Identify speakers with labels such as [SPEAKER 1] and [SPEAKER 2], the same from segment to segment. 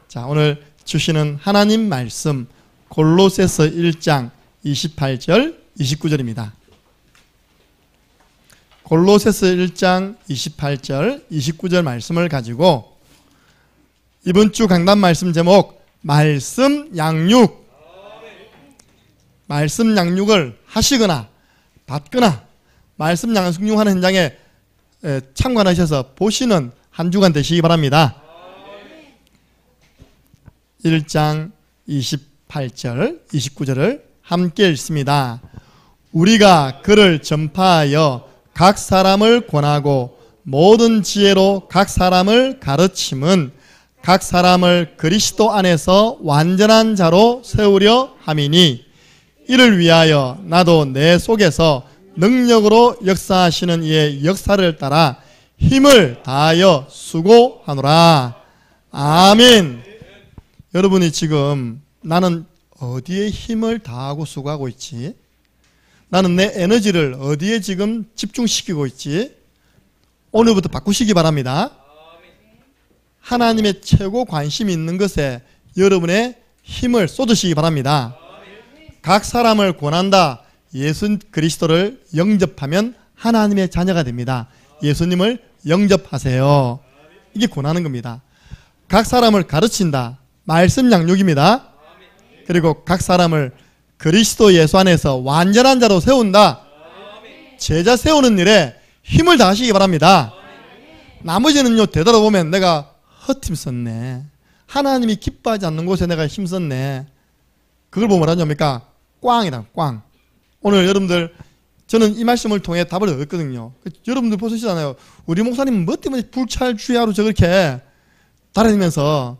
[SPEAKER 1] 자, 오늘 주시는 하나님 말씀 골로새서 1장 28절 29절입니다. 골로새서 1장 28절 29절 말씀을 가지고 이번 주 강단 말씀 제목 말씀 양육, 말씀 양육을 하시거나 받거나 말씀 양육하는 현장에 참관하셔서 보시는 한 주간 되시기 바랍니다. 1장 28절 29절을 함께 읽습니다. 우리가 그를 전파하여 각 사람을 권하고 모든 지혜로 각 사람을 가르침은 각 사람을 그리스도 안에서 완전한 자로 세우려 함이니 이를 위하여 나도 내 속에서 능력으로 역사하시는 이의 역사를 따라 힘을 다하여 수고하노라. 아멘. 여러분이 지금 나는 어디에 힘을 다하고 수고하고 있지? 나는 내 에너지를 어디에 지금 집중시키고 있지? 오늘부터 바꾸시기 바랍니다. 하나님의 최고 관심이 있는 것에 여러분의 힘을 쏟으시기 바랍니다. 각 사람을 권한다. 예수 그리스도를 영접하면 하나님의 자녀가 됩니다. 예수님을 영접하세요. 이게 권하는 겁니다. 각 사람을 가르친다. 말씀 양육입니다. 그리고 각 사람을 그리스도 예수 안에서 완전한 자로 세운다. 제자 세우는 일에 힘을 다하시기 바랍니다. 나머지는요, 되돌아보면 내가 헛힘 썼네. 하나님이 기뻐하지 않는 곳에 내가 힘썼네. 그걸 보면 뭐라 합니까? 꽝이다, 꽝. 오늘 여러분들, 저는 이 말씀을 통해 답을 얻었거든요. 여러분들 보시잖아요. 우리 목사님 뭐 때문에 불찰주야로 저렇게 달아다니면서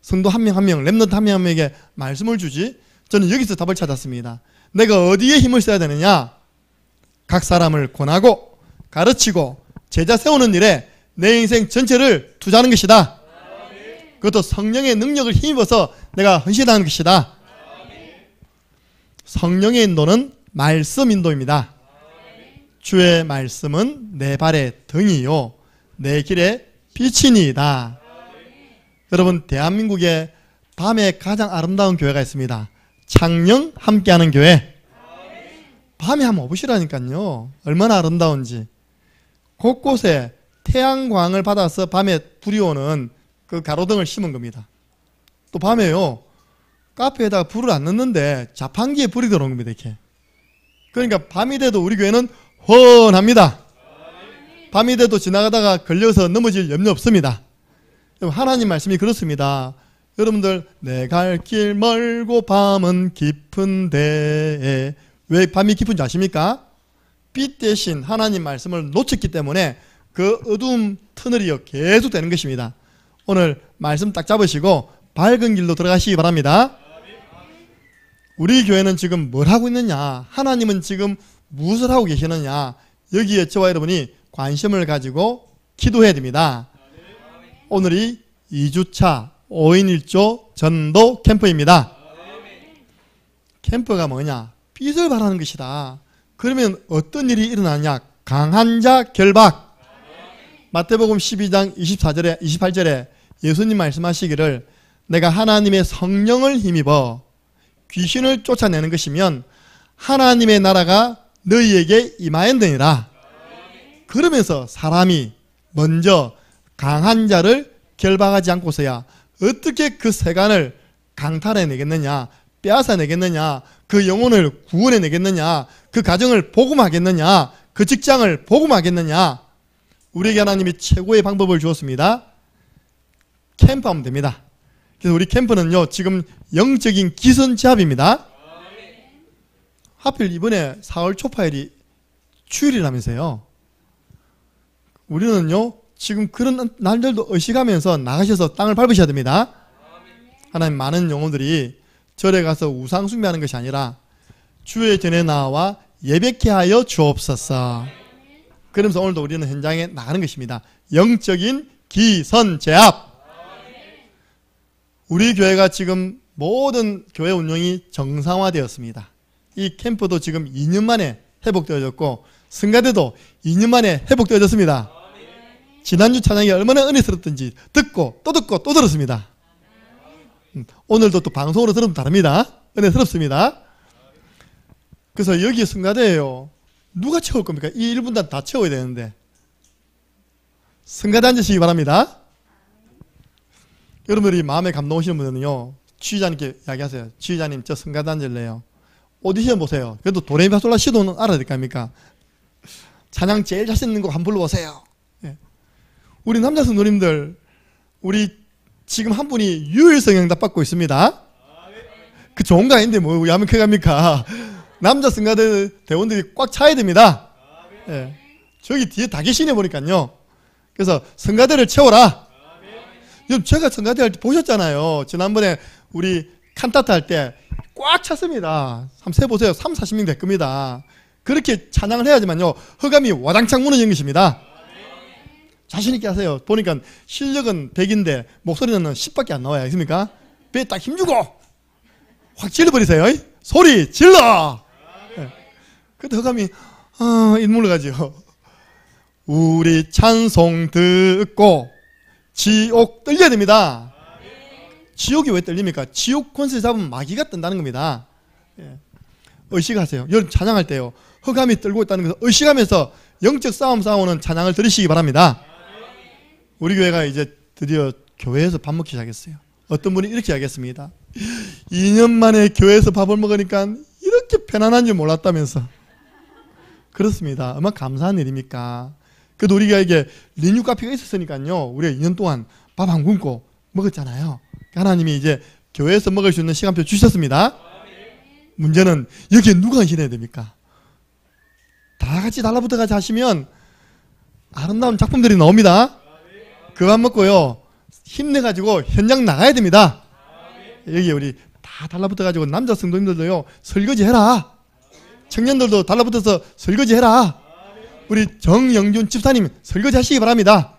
[SPEAKER 1] 성도 한 명 한 명, 랩런트 한 명 한 명에게 말씀을 주지? 저는 여기서 답을 찾았습니다. 내가 어디에 힘을 써야 되느냐? 각 사람을 권하고 가르치고 제자 세우는 일에 내 인생 전체를 투자하는 것이다. 그것도 성령의 능력을 힘입어서 내가 헌신하는 것이다. 성령의 인도는 말씀 인도입니다. 주의 말씀은 내 발의 등이요 내 길의 빛이니이다. 여러분, 대한민국에 밤에 가장 아름다운 교회가 있습니다. 창녕 함께하는 교회. 밤에 한번 와보시라니까요. 얼마나 아름다운지. 곳곳에 태양광을 받아서 밤에 불이 오는 그 가로등을 심은 겁니다. 또 밤에요, 카페에다가 불을 안 넣는데 자판기에 불이 들어온 겁니다. 이렇게. 그러니까 밤이 돼도 우리 교회는 훤합니다. 밤이 돼도 지나가다가 걸려서 넘어질 염려 없습니다. 하나님 말씀이 그렇습니다. 여러분들, 내 갈 길 멀고 밤은 깊은데, 왜 밤이 깊은지 아십니까? 빛 대신 하나님 말씀을 놓쳤기 때문에 그 어두움 터널이요 계속 되는 것입니다. 오늘 말씀 딱 잡으시고 밝은 길로 들어가시기 바랍니다. 우리 교회는 지금 뭘 하고 있느냐, 하나님은 지금 무엇을 하고 계시느냐, 여기에 저와 여러분이 관심을 가지고 기도해야 됩니다. 오늘이 2주차 5인 1조 전도 캠프입니다. 캠프가 뭐냐? 빛을 발하는 것이다. 그러면 어떤 일이 일어나냐? 강한 자 결박. 마태복음 12장 24절에 28절에 예수님 말씀하시기를 내가 하나님의 성령을 힘입어 귀신을 쫓아내는 것이면 하나님의 나라가 너희에게 임하였느니라. 그러면서 사람이 먼저 강한 자를 결박하지 않고서야 어떻게 그 세간을 강탈해내겠느냐, 빼앗아내겠느냐, 그 영혼을 구원해내겠느냐, 그 가정을 복음하겠느냐, 그 직장을 복음하겠느냐. 우리에게 하나님이 최고의 방법을 주었습니다. 캠프하면 됩니다. 그래서 우리 캠프는요 지금 영적인 기선제압입니다. 하필 이번에 4월 초파일이 주일이라면서요. 우리는요 지금 그런 날들도 의식하면서 나가셔서 땅을 밟으셔야 됩니다. 하나님, 많은 영혼들이 절에 가서 우상 숭배하는 것이 아니라 주의 전에 나와 예배케 하여 주옵소서. 그러면서 오늘도 우리는 현장에 나가는 것입니다. 영적인 기선제압. 우리 교회가 지금 모든 교회 운영이 정상화되었습니다. 이 캠프도 지금 2년 만에 회복되어졌고 성가대도 2년 만에 회복되어졌습니다. 지난주 찬양이 얼마나 은혜스럽던지 듣고 또 듣고 또 들었습니다. 오늘도 또 방송으로 들으면 다릅니다. 은혜스럽습니다. 그래서 여기 성가대예요. 누가 채울 겁니까? 이 1분단 다 채워야 되는데. 성가대 앉으시기 바랍니다. 여러분들이 마음에 감동 오시는 분들은요, 지휘자님께 이야기하세요. 지휘자님, 저 성가대 앉을래요. 오디션 보세요. 그래도 도레미파솔라 시도는 알아야 될 거 아닙니까? 찬양 제일 자신 있는 곡 한번 불러보세요. 예. 우리 남자 성도님들, 우리 지금 한 분이 유일성 응답 받고 있습니다. 그 좋은 거 아닌데 뭐 야면 커갑니까? 남자 성가대 대원들이 꽉 차야 됩니다. 예. 저기 뒤에 다 계시네 보니까요. 그래서 성가대를 채워라. 여러분 제가 성가대 할 때 보셨잖아요. 지난번에 우리 칸타타 할 때 꽉 찼습니다. 한번 세보세요. 3, 40명 될 겁니다. 그렇게 찬양을 해야지만요, 허감이 와장창 무너지는 것입니다. 자신있게 하세요. 보니까 실력은 100인데 목소리는 10밖에 안 나와요. 있습니까? 배에 딱 힘주고 확 질러버리세요. 소리 질러. 네. 그때 허감이 인물로 가지요. 우리 찬송 듣고 지옥 떨려야 됩니다. 지옥이 왜 떨립니까? 지옥 권세 잡으면 마귀가 뜬다는 겁니다. 예. 의식하세요. 여러분 찬양할 때요, 허감이 떨고 있다는 것을 의식하면서 영적 싸움 싸우는 찬양을 들으시기 바랍니다. 우리 교회가 이제 드디어 교회에서 밥 먹기 시작했어요. 어떤 분이 이렇게 이야기했습니다. 2년 만에 교회에서 밥을 먹으니까 이렇게 편안한 줄 몰랐다면서. 그렇습니다. 얼마나 감사한 일입니까? 그래도 우리가 이게 리뉴 카페가 있었으니까요, 우리가 2년 동안 밥 안 굶고 먹었잖아요. 하나님이 이제 교회에서 먹을 수 있는 시간표 주셨습니다. 문제는 여기에 누가 지내야 됩니까? 다 같이 달라붙어 같이 하시면 아름다운 작품들이 나옵니다. 그거 안 먹고요, 힘내가지고 현장 나가야 됩니다. 여기 우리 다 달라붙어가지고 남자 성도님들도요, 설거지 해라. 청년들도 달라붙어서 설거지 해라. 우리 정영준 집사님 설거지 하시기 바랍니다.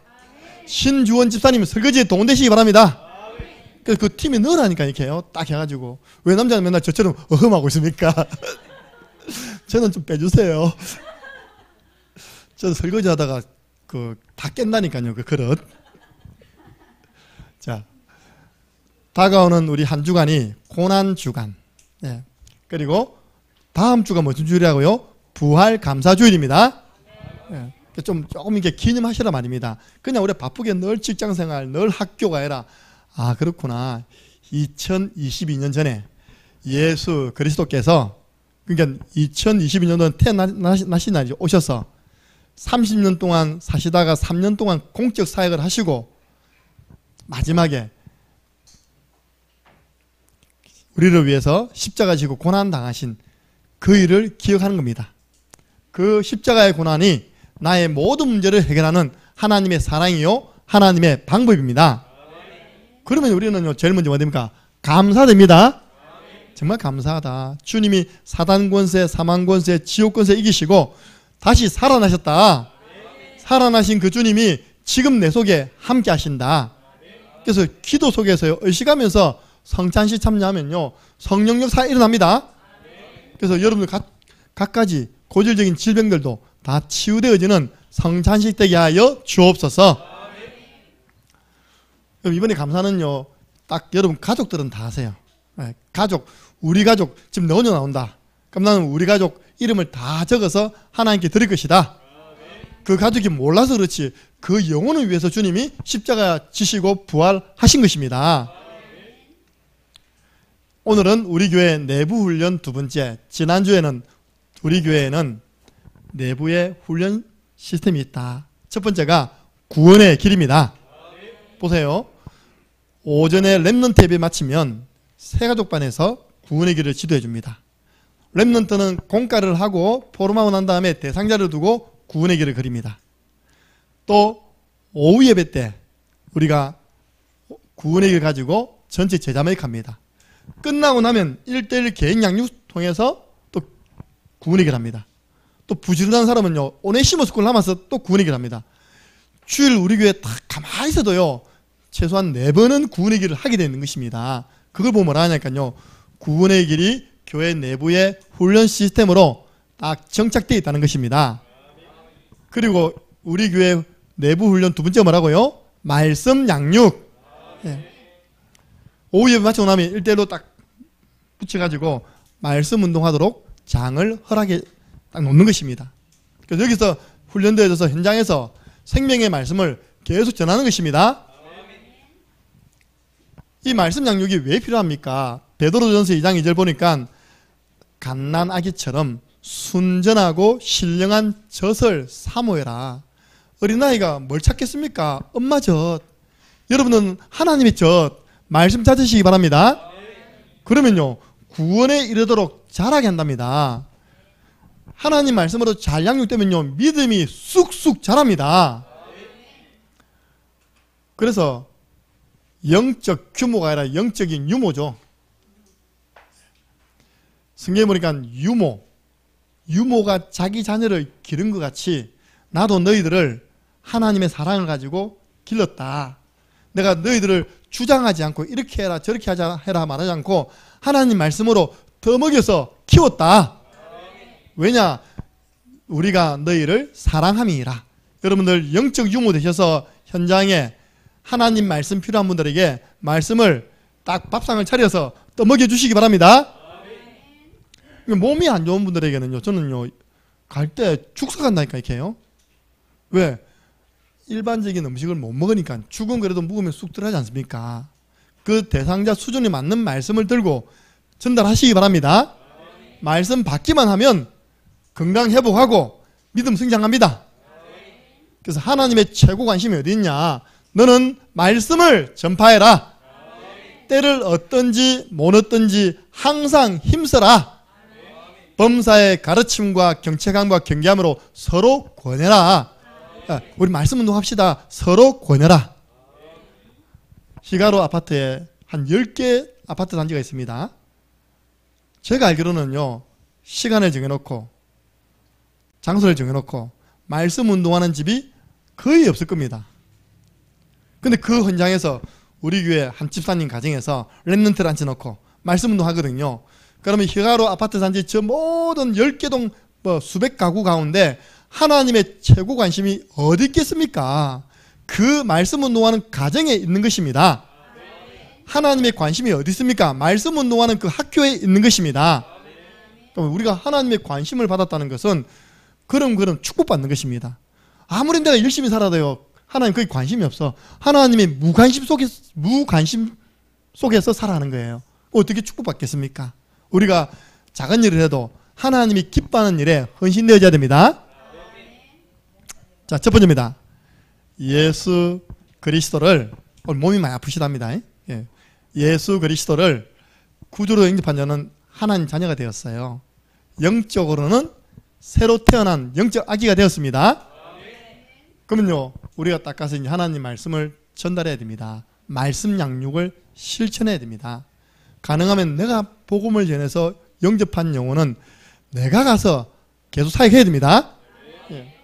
[SPEAKER 1] 신주원 집사님 설거지에 동원되시기 바랍니다. 그래서 그 팀에 넣으라니까 이렇게요. 딱 해가지고. 왜 남자는 맨날 저처럼 어흠하고 있습니까? 저는 좀 빼주세요. 저는 설거지 하다가 다 깬다니까요, 그 그릇. 자, 다가오는 우리 한 주간이 고난주간. 네. 그리고 다음 주가 무슨 주일이라고요? 부활감사주일입니다. 네. 조금 이렇게 기념하시라 말입니다. 그냥 우리 바쁘게 늘 직장생활, 늘 학교 가야라. 아, 그렇구나. 2022년 전에 예수 그리스도께서, 그러니까 2022년도는 태어나신 날이 오셔서 30년 동안 사시다가 3년 동안 공적 사역을 하시고 마지막에 우리를 위해서 십자가 지고 고난 당하신 그 일을 기억하는 겁니다. 그 십자가의 고난이 나의 모든 문제를 해결하는 하나님의 사랑이요, 하나님의 방법입니다. 그러면 우리는요, 제일 먼저 뭐 됩니까? 감사됩니다. 정말 감사하다. 주님이 사단 권세, 사망 권세, 지옥 권세 이기시고 다시 살아나셨다. 살아나신 그 주님이 지금 내 속에 함께 하신다. 그래서 기도 속에서요, 의식하면서 성찬식 참여하면요, 성령 역사가 일어납니다. 그래서 여러분들 각가지 고질적인 질병들도 다 치유되어지는 성찬식 되게 하여 주옵소서. 이번에 감사는요, 딱 여러분 가족들은 다 하세요. 네, 가족, 우리 가족 지금 너 혼자 나온다. 그럼 나는 우리 가족 이름을 다 적어서 하나님께 드릴 것이다. 그 가족이 몰라서 그렇지 그 영혼을 위해서 주님이 십자가 지시고 부활하신 것입니다. 오늘은 우리 교회 내부 훈련 두 번째. 지난주에는 우리 교회에는 내부의 훈련 시스템이 있다. 첫 번째가 구원의 길입니다. 보세요. 오전에 렘넌트 예배 마치면 새가족반에서 구원의 길을 지도해 줍니다. 렘넌트는 공가를 하고 포럼하고 난 다음에 대상자를 두고 구원의 길을 그립니다. 또 오후 예배 때 우리가 구원의 길을 가지고 전체 제자매입합니다. 끝나고 나면 1:1 개인 양육 통해서 또 구원의 길을 합니다. 또 부지런한 사람은요, 오네시모스 꼴 남아서 또 구원의 길을 합니다. 주일 우리 교회 딱 가만히 있어도요, 최소한 4번은 구원의 길을 하게 되는 것입니다. 그걸 보면 뭐라 하냐니까요, 구원의 길이 교회 내부의 훈련 시스템으로 딱 정착되어 있다는 것입니다. 그리고 우리 교회 내부 훈련 두 번째 뭐라고요? 말씀 양육. 네. 오후 예배 마치고 나면 1대1로 딱 붙여가지고 말씀 운동하도록 장을 허락해 딱 놓는 것입니다. 그래서 여기서 훈련되어져서 현장에서 생명의 말씀을 계속 전하는 것입니다. 이 말씀 양육이 왜 필요합니까? 베드로전서 2장 2절 보니까 갓난 아기처럼 순전하고 신령한 젖을 사모해라. 어린아이가 뭘 찾겠습니까? 엄마 젖. 여러분은 하나님의 젖 말씀 찾으시기 바랍니다. 그러면요 구원에 이르도록 자라게 한답니다. 하나님 말씀으로 잘 양육되면요 믿음이 쑥쑥 자랍니다. 그래서 영적 규모가 아니라 영적인 유모죠. 성경에 보니까 유모가 자기 자녀를 기른 것 같이 나도 너희들을 하나님의 사랑을 가지고 길렀다. 내가 너희들을 주장하지 않고 이렇게 해라 저렇게 해라 말하지 않고 하나님 말씀으로 더 먹여서 키웠다. 왜냐? 우리가 너희를 사랑함이라. 여러분들 영적 유모 되셔서 현장에 하나님 말씀 필요한 분들에게 말씀을 딱 밥상을 차려서 떠먹여 주시기 바랍니다. 몸이 안 좋은 분들에게는요 저는요 갈 때 죽서 간다니까 이렇게 해요. 왜? 일반적인 음식을 못 먹으니까 죽은 그래도 묵으면 쑥 들어가지 않습니까? 그 대상자 수준에 맞는 말씀을 들고 전달하시기 바랍니다. 말씀 받기만 하면 건강 회복하고 믿음 성장합니다. 그래서 하나님의 최고 관심이 어디 있냐? 너는 말씀을 전파해라. 때를 어떤지 못 어떤지 항상 힘써라. 범사의 가르침과 경책함과 경계함으로 서로 권해라. 우리 말씀 운동합시다. 서로 권해라. 히가로 아파트에 한 10개 아파트 단지가 있습니다. 제가 알기로는요 시간을 정해놓고 장소를 정해놓고 말씀 운동하는 집이 거의 없을 겁니다. 근데 그 현장에서 우리 교회 한 집사님 가정에서 랩런트를 앉혀놓고 말씀 운동하거든요. 그러면 히가로 아파트 단지 저 모든 10개 동 수백 가구 가운데 하나님의 최고 관심이 어디 있겠습니까? 그 말씀 운동하는 가정에 있는 것입니다. 하나님의 관심이 어디 있습니까? 말씀 운동하는 그 학교에 있는 것입니다. 그럼 우리가 하나님의 관심을 받았다는 것은 그럼 축복받는 것입니다. 아무리 내가 열심히 살아도요 하나님 거기 관심이 없어. 하나님의 무관심 속에서 살아가는 거예요. 어떻게 축복받겠습니까? 우리가 작은 일을 해도 하나님이 기뻐하는 일에 헌신되어야 됩니다. 자, 첫 번째입니다. 예수 그리스도를, 오늘 몸이 많이 아프시답니다. 예. 예수 그리스도를 구주로 영접한 자는 하나님 자녀가 되었어요. 영적으로는 새로 태어난 영적 아기가 되었습니다. 그러면요 우리가 딱 가서 이제 하나님 말씀을 전달해야 됩니다. 말씀 양육을 실천해야 됩니다. 가능하면 내가 복음을 전해서 영접한 영혼은 내가 가서 계속 사역해야 됩니다. 예.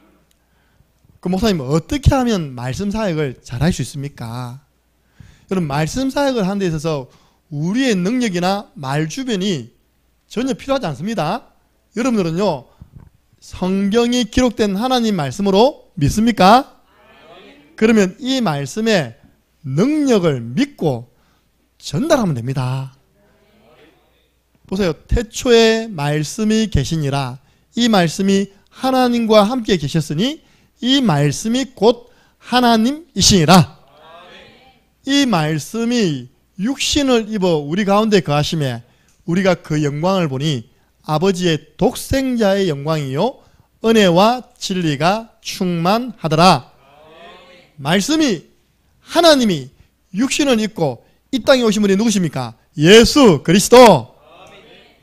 [SPEAKER 1] 그 목사님 어떻게 하면 말씀 사역을 잘할 수 있습니까? 여러분 말씀 사역을 하는 데 있어서 우리의 능력이나 말 주변이 전혀 필요하지 않습니다. 여러분들은요 성경이 기록된 하나님 말씀으로 믿습니까? 그러면 이 말씀의 능력을 믿고 전달하면 됩니다. 보세요. 태초에 말씀이 계시니라. 이 말씀이 하나님과 함께 계셨으니 이 말씀이 곧 하나님이시니라. 이 말씀이 육신을 입어 우리 가운데 거하심에 우리가 그 영광을 보니 아버지의 독생자의 영광이요 은혜와 진리가 충만하더라. 말씀이 하나님이 육신을 입고 이 땅에 오신 분이 누구십니까? 예수 그리스도.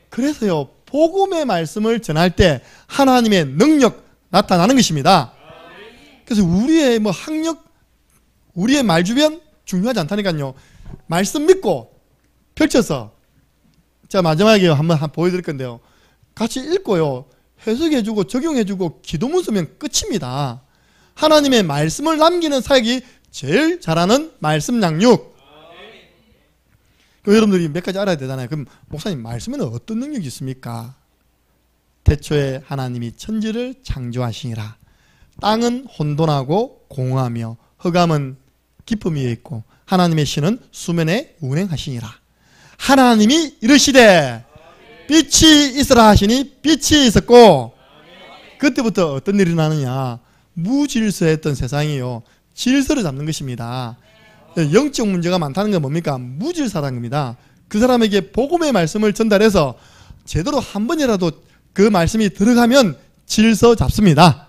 [SPEAKER 1] 그래서요 복음의 말씀을 전할 때 하나님의 능력 나타나는 것입니다. 그래서 우리의 학력, 우리의 말 주변 중요하지 않다니까요. 말씀 믿고 펼쳐서 제가 마지막에 한번 보여드릴 건데요. 같이 읽고요. 해석해주고 적용해주고 기도문 쓰면 끝입니다. 하나님의 말씀을 남기는 사역이 제일 잘하는 말씀 양육. 여러분들이 몇 가지 알아야 되잖아요. 그럼 목사님 말씀에는 어떤 능력이 있습니까? 태초에 하나님이 천지를 창조하시니라. 땅은 혼돈하고 공허하며 흑암은 기쁨 위에 있고 하나님의 신은 수면에 운행하시니라. 하나님이 이르시되 빛이 있으라 하시니 빛이 있었고, 그때부터 어떤 일이 일어나느냐, 무질서했던 세상이요 질서를 잡는 것입니다. 영적 문제가 많다는 건 뭡니까? 무질서라는 겁니다. 그 사람에게 복음의 말씀을 전달해서 제대로 한 번이라도 그 말씀이 들어가면 질서 잡습니다.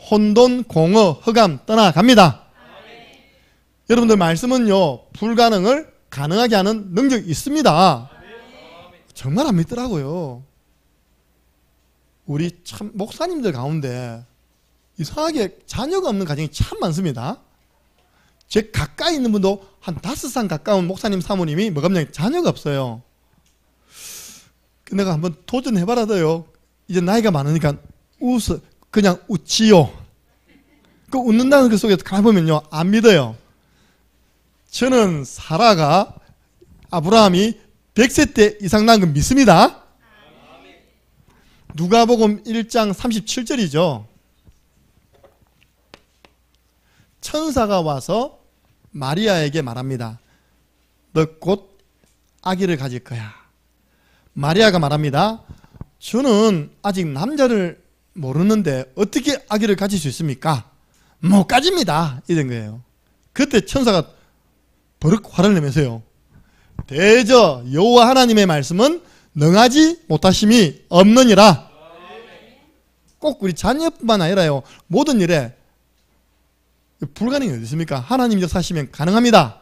[SPEAKER 1] 혼돈, 공허, 흑암 떠나갑니다. 여러분들 말씀은요 불가능을 가능하게 하는 능력이 있습니다. 정말 안 믿더라고요. 우리 참 목사님들 가운데 이상하게 자녀가 없는 가정이 참 많습니다. 제 가까이 있는 분도 한 5살 가까운 목사님 사모님이 뭐가면 자녀가 없어요. 내가 한번 도전해봐라도요. 이제 나이가 많으니까 그냥 웃지요. 그 웃는다는 그 속에서 가만히 보면요 안 믿어요. 저는 사라가 아브라함이 100세 때 이상 난 건 믿습니다. 누가복음 1장 37절이죠. 천사가 와서 마리아에게 말합니다. 너 곧 아기를 가질 거야. 마리아가 말합니다. 저는 아직 남자를 모르는데 어떻게 아기를 가질 수 있습니까? 못 가집니다. 이런 거예요. 그때 천사가 버럭 화를 내면서요. 대저 여호와 하나님의 말씀은 능하지 못하심이 없느니라. 꼭 우리 자녀뿐만 아니라요. 모든 일에 불가능이 어디 있습니까? 하나님 역사하시면 가능합니다.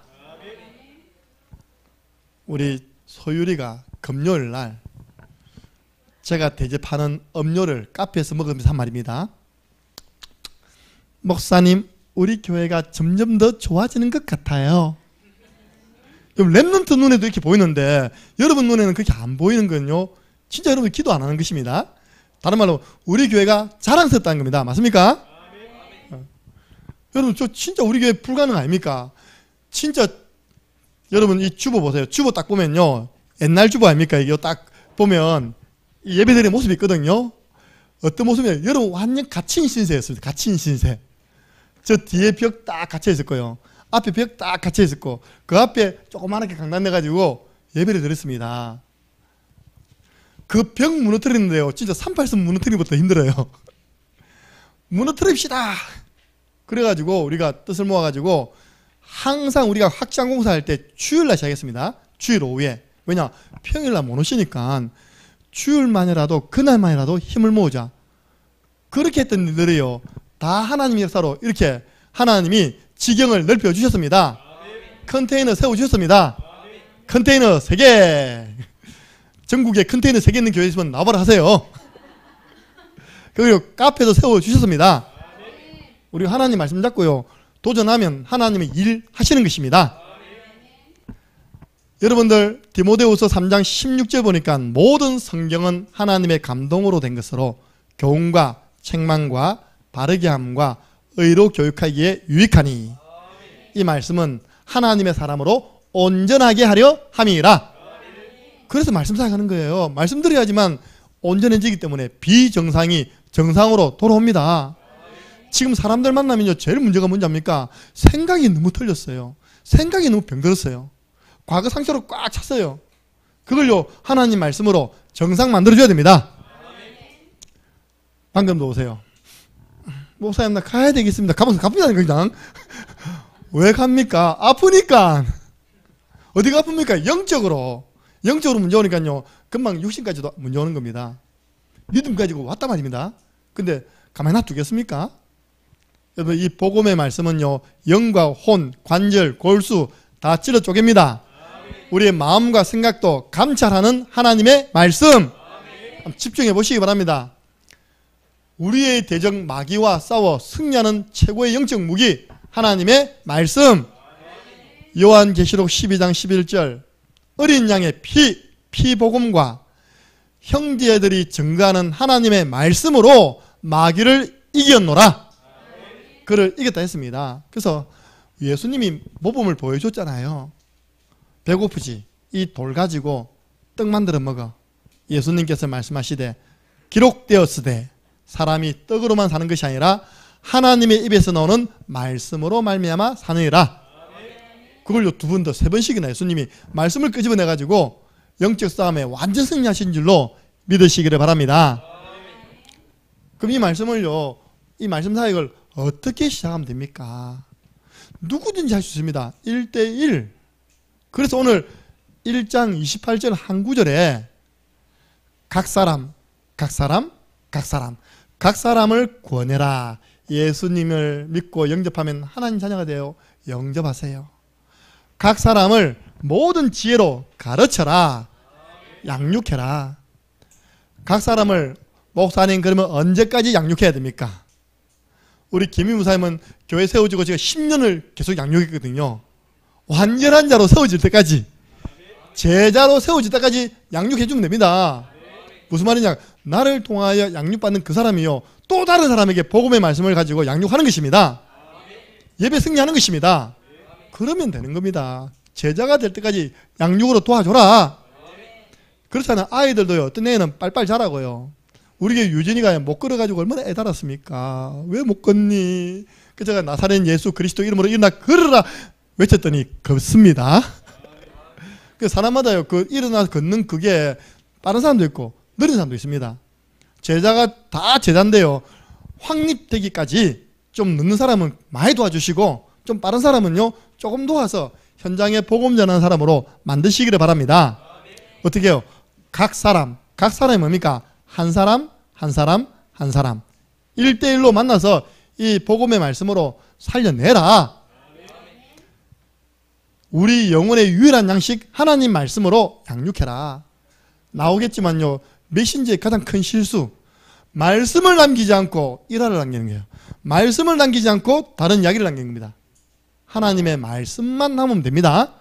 [SPEAKER 1] 우리 소율이가 금요일 날 제가 대접하는 음료를 카페에서 먹으면서 한 말입니다. 목사님, 우리 교회가 점점 더 좋아지는 것 같아요. 랩런트 눈에도 이렇게 보이는데 여러분 눈에는 그렇게 안 보이는 건요 진짜 여러분 기도 안 하는 것입니다. 다른 말로 우리 교회가 자랑스럽다는 겁니다. 맞습니까? 여러분 저 진짜 우리 교회 불가능 아닙니까? 진짜 여러분 이 주보 보세요. 주보 딱 보면요 옛날 주보 아닙니까? 이거 딱 보면 예배드리는 모습이 있거든요. 어떤 모습이에요? 여러분 완전 갇힌 신세였습니다. 갇힌 신세. 저 뒤에 벽 딱 갇혀 있을 거예요. 앞에 벽 딱 갇혀 있을 거. 그 앞에 조그맣게 강단내가지고 예배를 드렸습니다. 그 벽 무너뜨리는데요. 진짜 38선 무너뜨리는 것보다 힘들어요. 무너뜨립시다. 그래가지고 우리가 뜻을 모아가지고 항상 우리가 확장공사 할 때 주일날 시작했습니다. 주일 오후에. 왜냐? 평일날 못 오시니까 주일만이라도 그날만이라도 힘을 모으자. 그렇게 했던 일들이요. 다 하나님의 역사로 이렇게 하나님이 지경을 넓혀주셨습니다. 컨테이너 세워주셨습니다. 컨테이너 3개. 전국에 컨테이너 3개 있는 교회 있으면 나와라 하세요. 그리고 카페도 세워주셨습니다. 우리 하나님 말씀 잡고요. 도전하면 하나님의 일 하시는 것입니다. 여러분들 디모데후서 3장 16절 보니까 모든 성경은 하나님의 감동으로 된 것으로 교훈과 책망과 바르게 함과 의로 교육하기에 유익하니 이 말씀은 하나님의 사람으로 온전하게 하려 함이라. 그래서 말씀 사역하는 거예요. 말씀드려야지만 온전해지기 때문에 비정상이 정상으로 돌아옵니다. 지금 사람들 만나면요 제일 문제가 뭔지 압니까? 생각이 너무 틀렸어요. 생각이 너무 병들었어요. 과거 상처로 꽉 찼어요. 그걸요 하나님 말씀으로 정상 만들어줘야 됩니다. 방금도 오세요. 목사님 나 가야 되겠습니다. 가면서 갑니다 그냥. 왜 갑니까? 아프니까. 어디가 아픕니까? 영적으로 문제 오니까요 금방 육신까지도 문제 오는 겁니다. 믿음 가지고 왔단 말입니다. 근데 가만히 놔두겠습니까? 여러분 이 복음의 말씀은요 영과 혼, 관절, 골수 다 찔러 쪼갭니다. 우리의 마음과 생각도 감찰하는 하나님의 말씀. 집중해 보시기 바랍니다. 우리의 대적 마귀와 싸워 승리하는 최고의 영적 무기 하나님의 말씀. 요한계시록 12장 11절 어린 양의 피복음과 형제들이 증거하는 하나님의 말씀으로 마귀를 이겼노라. 그를 이겼다 했습니다. 그래서 예수님이 모범을 보여줬잖아요. 배고프지? 이 돌 가지고 떡 만들어 먹어. 예수님께서 말씀하시되 기록되었으되 사람이 떡으로만 사는 것이 아니라 하나님의 입에서 나오는 말씀으로 말미암아 사느니라. 그걸요 2번 더 3번씩이나 예수님이 말씀을 끄집어내가지고 영적 싸움에 완전 승리하신 줄로 믿으시기를 바랍니다. 그럼 이 말씀을요, 이 말씀 사역을 어떻게 시작하면 됩니까? 누구든지 할 수 있습니다. 1대1. 그래서 오늘 1장 28절 한 구절에 각 사람을 구원해라. 예수님을 믿고 영접하면 하나님 자녀가 되어 영접하세요. 각 사람을 모든 지혜로 가르쳐라. 양육해라. 각 사람을 목사님 그러면 언제까지 양육해야 됩니까? 우리 김희 무사님은 교회 세워지고 제가 10년을 계속 양육했거든요. 완전한 자로 세워질 때까지, 제자로 세워질 때까지 양육해 주면 됩니다. 무슨 말이냐? 나를 통하여 양육받는 그 사람이요, 또 다른 사람에게 복음의 말씀을 가지고 양육하는 것입니다. 예배 승리하는 것입니다. 그러면 되는 겁니다. 제자가 될 때까지 양육으로 도와줘라. 그렇잖아요. 아이들도요, 어떤 애는 빨빨 자라고요. 우리 교회 유진이가 못 걸어가지고 얼마나 애달았습니까? 왜 못 걷니? 그 제가 나사렛 예수 그리스도 이름으로 일어나 걸으라 외쳤더니 걷습니다. 그 사람마다요, 그 일어나서 걷는 그게 빠른 사람도 있고 느린 사람도 있습니다. 제자가 다 제자인데요, 확립되기까지 좀 늦는 사람은 많이 도와주시고 좀 빠른 사람은요 조금 도와서 현장에 복음 전하는 사람으로 만드시기를 바랍니다. 어떻게 해요? 각 사람이 뭡니까? 한 사람 1대1로 만나서 이 복음의 말씀으로 살려내라. 우리 영혼의 유일한 양식 하나님 말씀으로 양육해라. 나오겠지만요, 메신저의 가장 큰 실수, 말씀을 남기지 않고 일화를 남기는 거예요. 말씀을 남기지 않고 다른 이야기를 남기는 겁니다. 하나님의 말씀만 남으면 됩니다.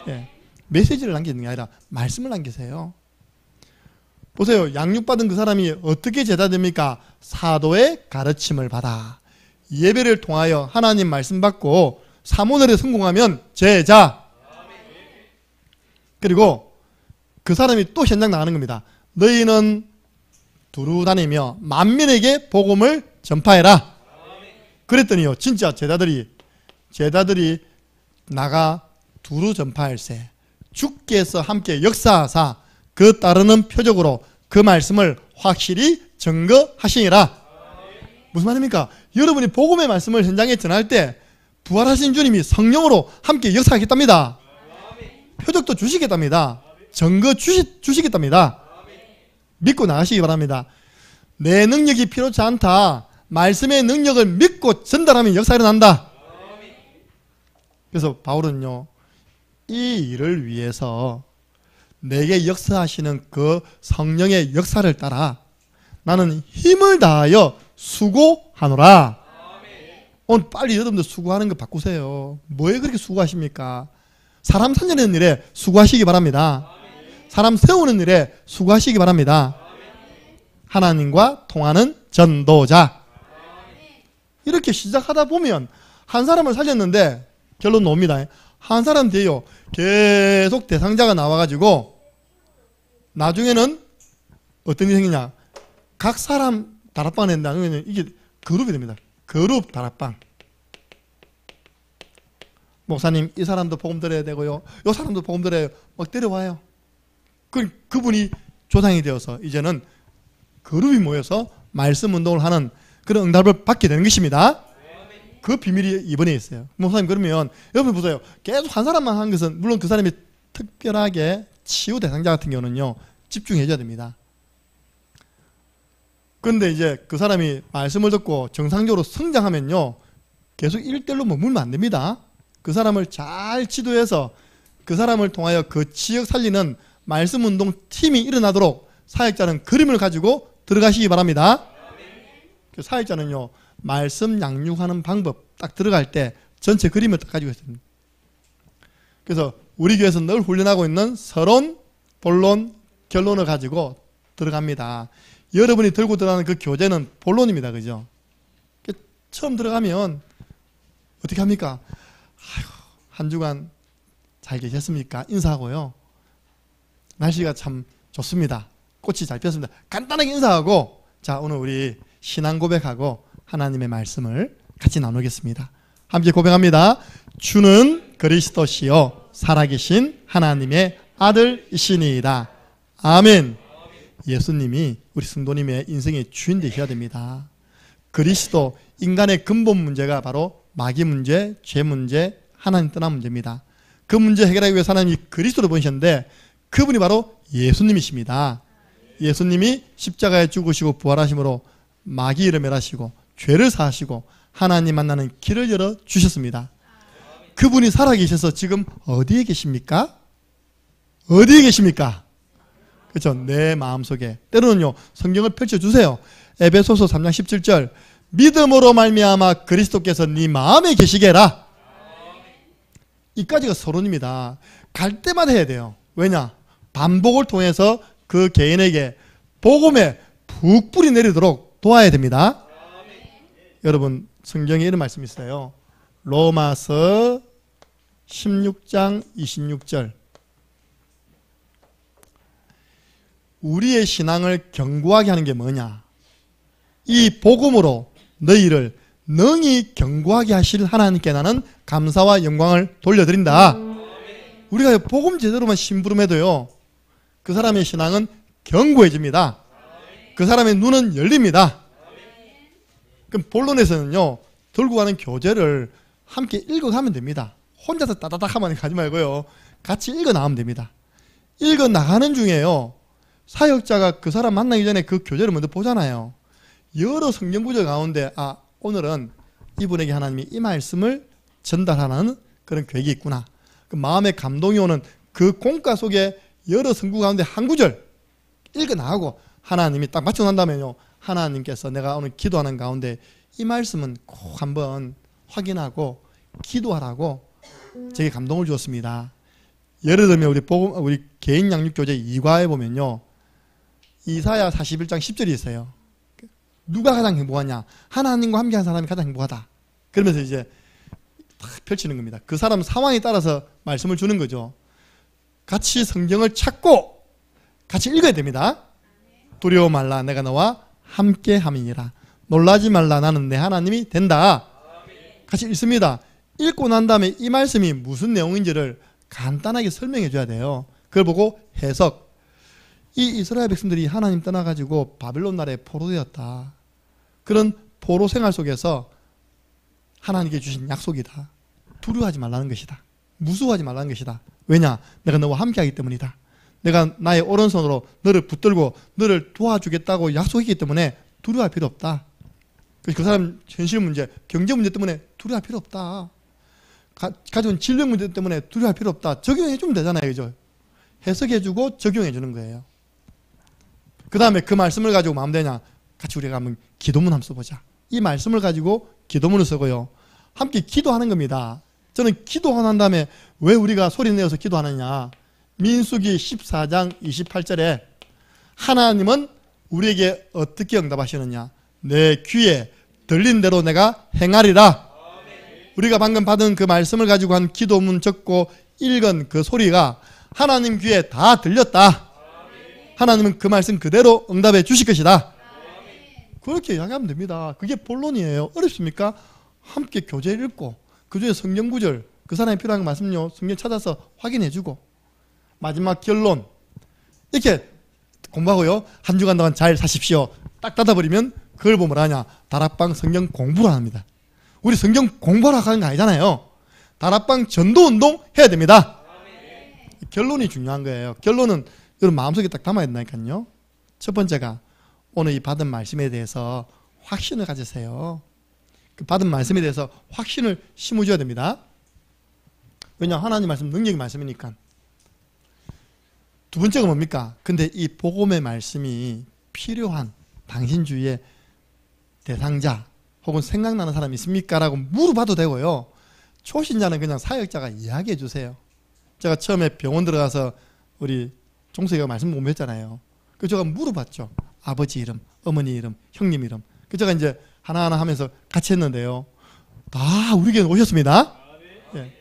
[SPEAKER 1] 예. 메시지를 남기는 게 아니라 말씀을 남기세요. 보세요. 양육받은 그 사람이 어떻게 제자 됩니까? 사도의 가르침을 받아 예배를 통하여 하나님 말씀 받고 사모늘에 성공하면 제자. 그리고 그 사람이 또 현장 나가는 겁니다. 너희는 두루 다니며 만민에게 복음을 전파해라. 그랬더니요, 진짜 제자들이 나가 두루 전파할세 주께서 함께 역사하사 그 따르는 표적으로 그 말씀을 확실히 증거하시니라. 무슨 말입니까? 여러분이 복음의 말씀을 현장에 전할 때 부활하신 주님이 성령으로 함께 역사하겠답니다. 표적도 주시겠답니다. 증거 주시겠답니다. 믿고 나가시기 바랍니다. 내 능력이 필요치 않다. 말씀의 능력을 믿고 전달하면 역사가 일어난다. 그래서 바울은요, 이 일을 위해서 내게 역사하시는 그 성령의 역사를 따라 나는 힘을 다하여 수고하노라. 오늘 빨리 여러분들 수고하는 거 바꾸세요. 뭐에 그렇게 수고하십니까? 사람 살리는 일에 수고하시기 바랍니다. 사람 세우는 일에 수고하시기 바랍니다. 하나님과 통하는 전도자. 이렇게 시작하다 보면 한 사람을 살렸는데 결론 나옵니다. 한 사람 뒤에요, 계속 대상자가 나와가지고 나중에는 어떤 일이 생기냐? 각 사람 다락방 낸다. 이게 그룹이 됩니다. 그룹 다락방. 목사님, 이 사람도 복음 들어야 되고요, 이 사람도 복음 들어야 막 데려와요. 그분이 조상이 되어서 이제는 그룹이 모여서 말씀 운동을 하는 그런 응답을 받게 되는 것입니다. 그 비밀이 이번에 있어요. 목사님, 그러면 여러분 보세요. 계속 한 사람만 한 것은 물론 그 사람이 특별하게 치유 대상자 같은 경우는요 집중해 줘야 됩니다. 그런데 이제 그 사람이 말씀을 듣고 정상적으로 성장하면요 계속 1대1로 머물면 안 됩니다. 그 사람을 잘 지도해서 그 사람을 통하여 그 지역 살리는 말씀 운동 팀이 일어나도록 사역자는 그림을 가지고 들어가시기 바랍니다. 그 사역자는요 말씀 양육하는 방법 딱 들어갈 때 전체 그림을 딱 가지고 있습니다. 그래서 우리 교회에서 늘 훈련하고 있는 서론, 본론, 결론을 가지고 들어갑니다. 여러분이 들고 들어가는 그 교재는 본론입니다. 그죠? 처음 들어가면 어떻게 합니까? 아유, 한 주간 잘 계셨습니까? 인사하고요. 날씨가 참 좋습니다. 꽃이 잘 피었습니다. 간단하게 인사하고, 자, 오늘 우리 신앙 고백하고 하나님의 말씀을 같이 나누겠습니다. 함께 고백합니다. 주는 그리스도시요 살아계신 하나님의 아들이시니이다. 아멘. 예수님이 우리 성도님의 인생의 주인 되셔야 됩니다. 그리스도, 인간의 근본 문제가 바로 마귀 문제, 죄 문제, 하나님 떠난 문제입니다. 그 문제 해결하기 위해서 하나님이 그리스도를 보내셨는데 그분이 바로 예수님이십니다. 예수님이 십자가에 죽으시고 부활하심으로 마귀 일을 멸하시고 죄를 사하시고 하나님 만나는 길을 열어 주셨습니다. 그분이 살아계셔서 지금 어디에 계십니까? 어디에 계십니까? 그렇죠? 내 마음속에. 때로는요 성경을 펼쳐주세요. 에베소서 3장 17절 믿음으로 말미암아 그리스도께서 네 마음에 계시게 해라. 이까지가 서론입니다. 갈 때마다 해야 돼요. 왜냐? 반복을 통해서 그 개인에게 복음의 푹 뿌리 내리도록 도와야 됩니다. 여러분 성경에 이런 말씀이 있어요. 로마서 16장 26절 우리의 신앙을 견고하게 하는 게 뭐냐? 이 복음으로 너희를 능히 견고하게 하실 하나님께 나는 감사와 영광을 돌려드린다. 우리가 복음 제대로만 심부름해도요 그 사람의 신앙은 견고해집니다. 그 사람의 눈은 열립니다. 그럼 본론에서는요 들고 가는 교재를 함께 읽어가면 됩니다. 혼자서 따다닥 하면 가지 말고요 같이 읽어 나가면 됩니다. 읽어 나가는 중에요 사역자가 그 사람 만나기 전에 그 교재를 먼저 보잖아요. 여러 성경 구절 가운데 오늘은 이분에게 하나님이 이 말씀을 전달하는 그런 계획이 있구나. 그 마음에 감동이 오는 그 공과 속에 여러 성구 가운데 한 구절 읽어 나가고 하나님이 딱 맞춰 난다면요 하나님께서 내가 오늘 기도하는 가운데 이 말씀은 꼭 한번 확인하고 기도하라고 제게 감동을 주었습니다. 예를 들면 우리 개인 양육 교재 2과에 보면요 이사야 41장 10절이 있어요. 누가 가장 행복하냐? 하나님과 함께한 사람이 가장 행복하다. 그러면서 이제 딱 펼치는 겁니다. 그 사람 상황에 따라서 말씀을 주는 거죠. 같이 성경을 찾고 같이 읽어야 됩니다. 두려워 말라 내가 너와 함께함이니라. 놀라지 말라 나는 내 하나님이 된다. 같이 읽습니다. 읽고 난 다음에 이 말씀이 무슨 내용인지를 간단하게 설명해 줘야 돼요. 그걸 보고 해석. 이 이스라엘 백성들이 하나님 떠나가지고 바벨론 나라에 포로되었다. 그런 포로 생활 속에서 하나님께 주신 약속이다. 두려워하지 말라는 것이다. 무서워하지 말라는 것이다. 왜냐? 내가 너와 함께하기 때문이다. 내가 나의 오른손으로 너를 붙들고 너를 도와주겠다고 약속했기 때문에 두려워할 필요 없다. 그 사람 현실 문제, 경제 문제 때문에 두려워할 필요 없다. 가져온 질병 문제 때문에 두려워할 필요 없다. 적용해주면 되잖아요. 그죠? 해석해주고 적용해주는 거예요. 그 다음에 그 말씀을 가지고 마음 되냐? 같이 우리가 한번 기도문 한번 써보자. 이 말씀을 가지고 기도문을 쓰고요. 함께 기도하는 겁니다. 저는 기도하고 난 다음에 왜 우리가 소리 내어서 기도하느냐? 민수기 14장 28절에 하나님은 우리에게 어떻게 응답하시느냐? 내 귀에 들린 대로 내가 행하리라. 우리가 방금 받은 그 말씀을 가지고 한 기도문 적고 읽은 그 소리가 하나님 귀에 다 들렸다. 하나님은 그 말씀 그대로 응답해 주실 것이다. 그렇게 이야기하면 됩니다. 그게 본론이에요. 어렵습니까? 함께 교재를 읽고 그 중에 성경 구절 그 사람이 필요한 말씀요 성경 찾아서 확인해주고 마지막 결론 이렇게 공부하고요. 한 주간 동안 잘 사십시오. 딱 닫아버리면 그걸 보면 뭐라냐? 다락방 성경 공부를 합니다. 우리 성경 공부하러 가는 거 아니잖아요. 다락방 전도운동 해야 됩니다. 결론이 중요한 거예요. 결론은 여러분 마음속에 딱 담아야 된다니까요. 첫 번째가 오늘 이 받은 말씀에 대해서 확신을 가지세요. 그 받은 말씀에 대해서 확신을 심어줘야 됩니다. 왜냐하면 하나님 말씀 능력의 말씀이니까. 두 번째가 뭡니까? 근데 이 복음의 말씀이 필요한 당신 주위에 대상자 혹은 생각나는 사람이 있습니까? 라고 물어봐도 되고요. 초신자는 그냥 사역자가 이야기해 주세요. 제가 처음에 병원 들어가서 우리 종석이가 말씀 공부했잖아요. 그래서 제가 물어봤죠. 아버지 이름, 어머니 이름, 형님 이름. 그래서 제가 이제 하나하나 하면서 같이 했는데요. 다 우리 교회 오셨습니다. 예.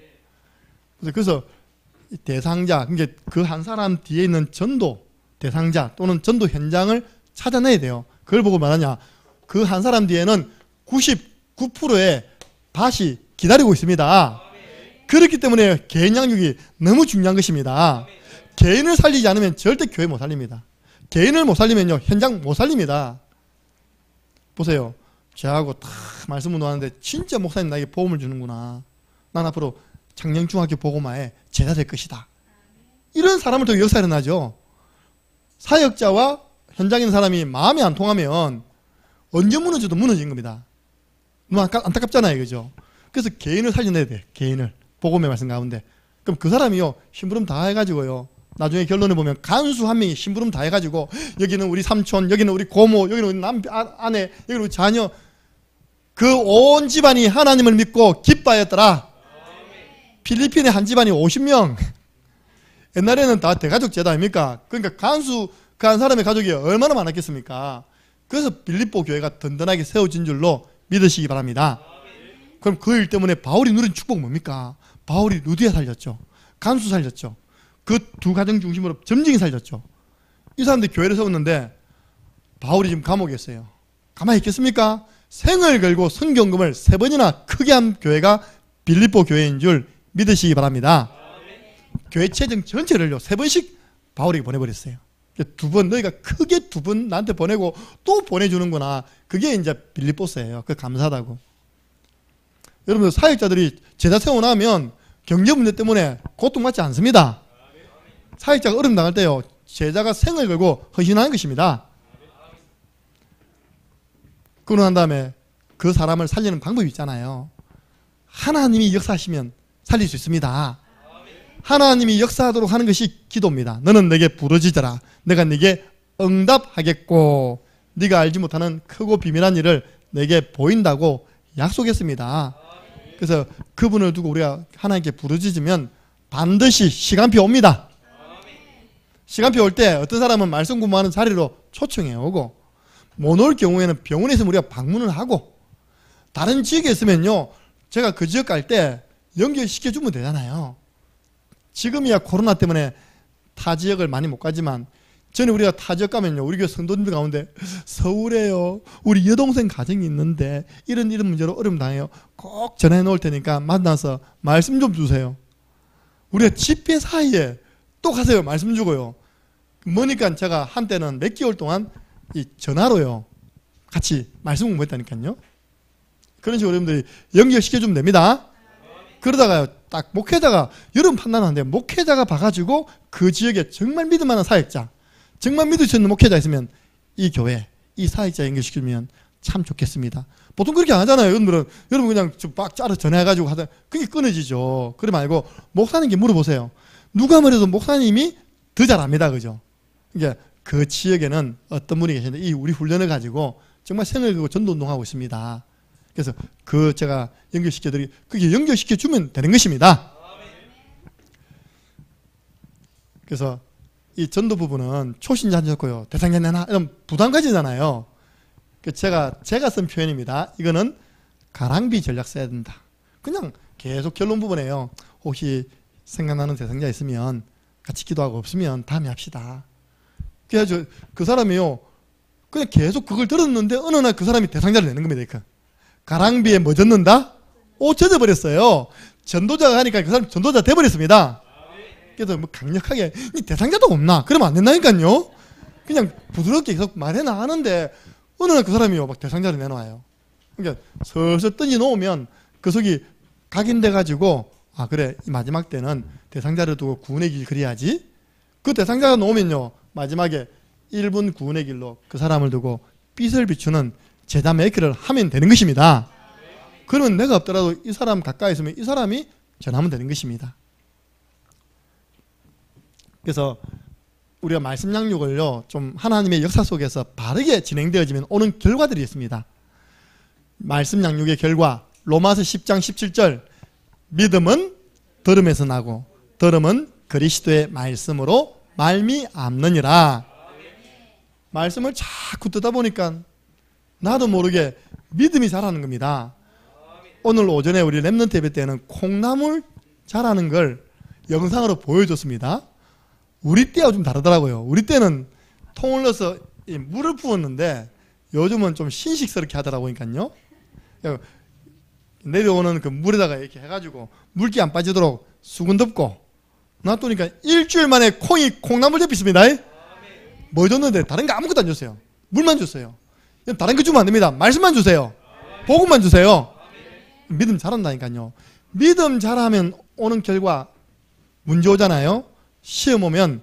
[SPEAKER 1] 그래서 대상자, 그러니까 그 한 사람 뒤에 있는 전도 대상자 또는 전도 현장을 찾아내야 돼요. 그걸 보고 말하냐? 그 한 사람 뒤에는 99%의 밭이 기다리고 있습니다. 그렇기 때문에 개인 양육이 너무 중요한 것입니다. 개인을 살리지 않으면 절대 교회 못 살립니다. 개인을 못 살리면요, 현장 못 살립니다. 보세요. 저하고 다 말씀 운동하는데 진짜 목사님 나에게 복음을 주는구나. 난 앞으로 창녕중학교 복음화에 제자 될 것이다. 이런 사람을 통해 역사가 일어나죠. 사역자와 현장에 있는 사람이 마음이 안 통하면 언제 무너져도 무너진 겁니다. 너무 안타깝잖아요. 그죠? 그래서 개인을 살려내야 돼. 개인을. 복음의 말씀 가운데. 그럼 그 사람이요, 심부름 다 해가지고요, 나중에 결론을 보면 간수 한 명이 심부름 다 해가지고 여기는 우리 삼촌, 여기는 우리 고모, 여기는 우리 아내, 여기는 우리 자녀, 그 온 집안이 하나님을 믿고 기뻐하였더라. 필리핀의 한 집안이 50명. 옛날에는 다 대가족 제도 아닙니까? 그러니까 간수 그 한 사람의 가족이 얼마나 많았겠습니까? 그래서 빌립보 교회가 든든하게 세워진 줄로 믿으시기 바랍니다. 그럼 그 일 때문에 바울이 누린 축복 뭡니까? 바울이 루디아 살렸죠. 간수 살렸죠. 그 두 가정 중심으로 점쟁이 살렸죠. 이 사람들이 교회를 세웠는데 바울이 지금 감옥에 있어요. 가만히 있겠습니까? 생을 걸고 성경금을 3번이나 크게 한 교회가 빌립보 교회인 줄 믿으시기 바랍니다. 교회 체정 전체를요, 3번씩 바울에게 보내버렸어요. 2번, 너희가 크게 2번 나한테 보내고 또 보내주는구나. 그게 이제 빌립보서예요. 그 감사하다고. 여러분들, 사역자들이 제자 세워나면 경제 문제 때문에 고통받지 않습니다. 사역자가 어려움 당할 때요, 제자가 생을 걸고 헌신하는 것입니다. 그러고 난 다음에 그 사람을 살리는 방법이 있잖아요. 하나님이 역사하시면 살릴 수 있습니다. 하나님이 역사하도록 하는 것이 기도입니다. 너는 내게 부르짖어라. 내가 네게 응답하겠고 네가 알지 못하는 크고 비밀한 일을 내게 보인다고 약속했습니다. 그래서 그분을 두고 우리가 하나님께 부르짖으면 반드시 시간표 옵니다. 시간표 올 때 어떤 사람은 말씀 공부하는 자리로 초청해 오고, 못 올 경우에는 병원에 있으면 우리가 방문을 하고, 다른 지역에 있으면요, 제가 그 지역 갈 때 연결시켜주면 되잖아요. 지금이야 코로나 때문에 타 지역을 많이 못 가지만, 전에 우리가 타 지역 가면요, 우리 교회 성도님들 가운데 서울에요, 우리 여동생 가정이 있는데 이런 문제로 어려움 당해요. 꼭 전화해 놓을 테니까 만나서 말씀 좀 주세요. 우리가 집회 사이에 또 가세요. 말씀 주고요. 뭐니까 제가 한때는 몇 개월 동안 이 전화로요, 같이 말씀 공부했다니까요. 그런 식으로 여러분들이 연결시켜주면 됩니다. 그러다가요, 딱 목회자가, 여러분 판단하는데 목회자가 봐가지고 그 지역에 정말 믿을 만한 사역자, 정말 믿을 수 있는 목회자 있으면 이 교회, 이 사역자 연결시키면 참 좋겠습니다. 보통 그렇게 안 하잖아요. 여러분들은, 여러분 그냥 막 짜러 전화해가지고 하다, 그게 끊어지죠. 그래 말고 목사님께 물어보세요. 누가 말해도 목사님이 더 잘 압니다. 그죠? 그러니까 그 지역에는 어떤 분이 계시는데 이 우리 훈련을 가지고 정말 생을 걸고 전도 운동하고 있습니다. 그래서 그 제가 연결시켜드리고, 그게 연결시켜주면 되는 것입니다. 그래서 이 전도 부분은 초신자 안 좋고요, 대상자 내나 이런 부담 가지잖아요. 제가 쓴 표현입니다. 이거는 가랑비 전략 써야 된다. 그냥 계속 결론 부분이에요. 혹시 생각나는 대상자 있으면 같이 기도하고, 없으면 다음에 합시다. 그래서 그 사람이요, 그냥 계속 그걸 들었는데 어느 날 그 사람이 대상자를 내는 겁니다. 가랑비에 뭐 젖는다? 옷 젖어버렸어요. 전도자가 하니까 그 사람 전도자 돼버렸습니다. 그래서 뭐 강력하게 대상자도 없나? 그러면 안 된다니까요. 그냥 부드럽게 계속 말해 나가는데 어느 날 그 사람이요, 막 대상자를 내놔요. 그러니까 슬슬 던져 놓으면 그 속이 각인돼 가지고, 아 그래, 마지막 때는 대상자를 두고 구원의 길 그려야지. 그 대상자가 놓으면요, 마지막에 1분 구원의 길로 그 사람을 두고 빛을 비추는 제자 메이크를 하면 되는 것입니다. 그러면 내가 없더라도 이 사람 가까이 있으면 이 사람이 전하면 되는 것입니다. 그래서 우리가 말씀 양육을요, 좀 하나님의 역사 속에서 바르게 진행되어지면 오는 결과들이 있습니다. 말씀 양육의 결과, 로마서 10장 17절, 믿음은 들음에서 나고 들음은 그리스도의 말씀으로 말미암느니라. 말씀을 자꾸 듣다 보니까 나도 모르게 믿음이 자라는 겁니다. 오늘 오전에 우리 렘넌트 예배 때는 콩나물 자라는 걸 영상으로 보여줬습니다. 우리 때와 좀 다르더라고요. 우리 때는 통을 넣어서 물을 부었는데 요즘은 좀 신식스럽게 하더라고요. 내려오는 그 물에다가 이렇게 해가지고 물기 안 빠지도록 수건 덮고 놔두니까 일주일 만에 콩이 콩나물 잡혔습니다. 뭐 줬는데 다른 거 아무것도 안 줬어요. 물만 줬어요. 다른 거 주면 안 됩니다. 말씀만 주세요. 복음만 주세요. 믿음 자란다니까요. 믿음 자라면 오는 결과 문제 오잖아요. 시험 오면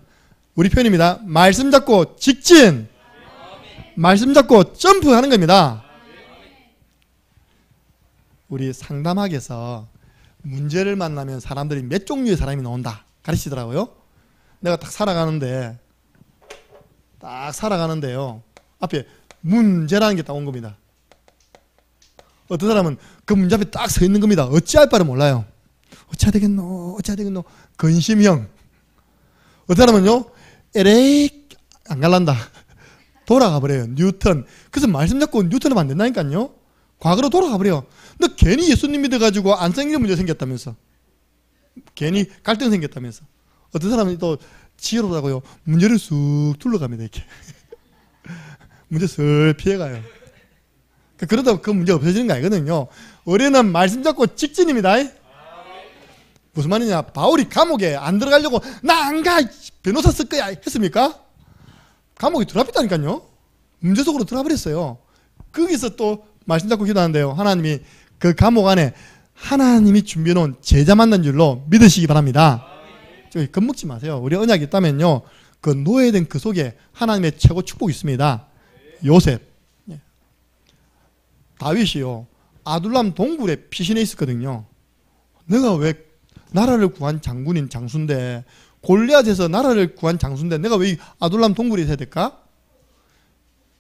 [SPEAKER 1] 우리 표현입니다. 말씀 잡고 직진, 말씀 잡고 점프하는 겁니다. 우리 상담학에서 문제를 만나면 사람들이 몇 종류의 사람이 나온다 가르치더라고요. 내가 딱 살아가는데요. 앞에 문제라는 게 딱 온 겁니다. 어떤 사람은 그 문제 앞에 딱 서 있는 겁니다. 어찌할 바를 몰라요. 어찌해야 되겠노? 근심형. 어떤 사람은요, 에레이 안 갈란다. 돌아가 버려요. 뉴턴. 그래서 말씀 잡고 뉴턴하면 안 된다니까요. 과거로 돌아가 버려요. 너 괜히 예수님 믿어가지고 안 생기는 문제 생겼다면서. 괜히 갈등 생겼다면서. 어떤 사람은 또 지혜롭다고요. 문제를 쑥 둘러갑니다. 이렇게. 문제 슬 피해가요. 그러다 그 문제 없어지는 거 아니거든요. 의뢰는 말씀 잡고 직진입니다. 무슨 말이냐. 바울이 감옥에 안 들어가려고 나 안 가! 변호사 쓸 거야! 했습니까? 감옥에 들어갔다니까요. 문제 속으로 들어가버렸어요. 거기서 또 말씀 잡고 기도하는데요. 하나님이 그 감옥 안에 하나님이 준비해놓은 제자 만난 줄로 믿으시기 바랍니다. 저기 겁먹지 마세요. 우리 언약이 있다면요. 그 노예된 그 속에 하나님의 최고 축복이 있습니다. 요셉. 다윗이요. 아둘람 동굴에 피신해 있었거든요. 내가 왜 나라를 구한 장군인 장수인데 골리앗에서 나라를 구한 장수인데 내가 왜 아둘람 동굴에 있어야 될까?